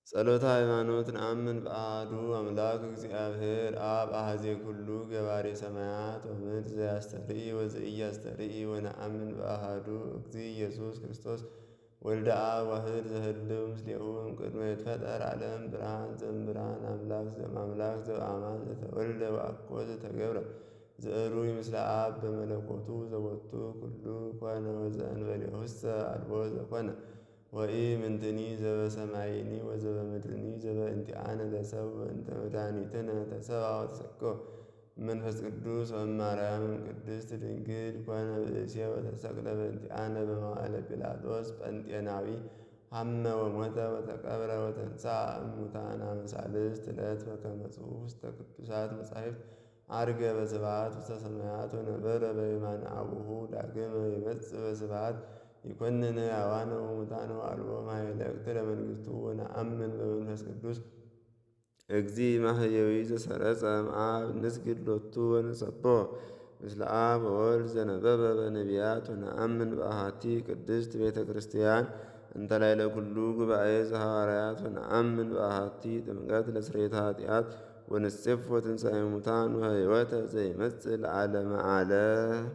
ጸሎተ ሃይማኖት ነአምን በአሐዱ አምላክ እግዚአብሔር አብ አሐዜ ኩሉ ገባሬ ሰማያት ወምድር ዘያስተርኢ ወዘኢያስተርኢ ወነአምን በአሐዱ እግዚእ ኢየሱስ ክርስቶስ ወልደ አብ ዋሕድ ዘህልው ምስሌሁ እምቅድመ ይትፈጠር ዓለም ብርሃን ዘእምብርሃን አምላክ ዘእምአምላክ ዘበአማን ዘተወልደ ወአኮ ዘተገብረ ዘእሩይ ምስለ አብ በመለኮቱ ዘቦቱ ኩሉ ኮነ ወዘእንበሌሁሰ አልቦ ዘኮነ ወኢምንትኒ ዘበሰማይኒ ወዘበምድርኒ ዘበእንቲአነ ለሰብእ በእንተ መድኃኒትነ ተሰብአ ወተሰቅለ መንፈስ ቅዱስ ወእማርያም ቅድስት ድንግል ኮነ ብእሴ ወተሰቅለ በእንቲአነ በመዋዕለ ጲላጦስ ጰንጤናዊ ሐመ ወሞተ ወተቀብረ ወተንሥአ እሙታን አመ ሣልስት ዕለት በከመ ጽሑፍ ውስተ ቅዱሳት መጻሕፍት ዐርገ በስብሐት ውስተ ሰማያት ወነበረ በየማነ አቡሁ ዳግመ ይመጽእ በስብሐት ይኰንነ ሕያዋነ ወሙታነ ወአልቦ ማኅለቅት ለመንግሥቱ ወነአምን በመንፈስ ቅዱስ እግዚእ ማሕየዊ ዘሰረጸ እምአብ ንስግድ ሎቱ ወንሰብሖ ምስለ አብ ወወልድ ዘነበበ በነቢያት ወነአምን በአሐቲ ቅድስት ቤተ ክርስቲያን እንተ ላዕለ ኩሉ ጉባኤ ዘሐዋርያት ወነአምን በአሐቲ ጥምቀት ለስርየተ ኃጢአት ወንሴፎ ትንሣኤ ሙታን ወሕይወተ ዘይመጽእ ለዓለመ ዓለም።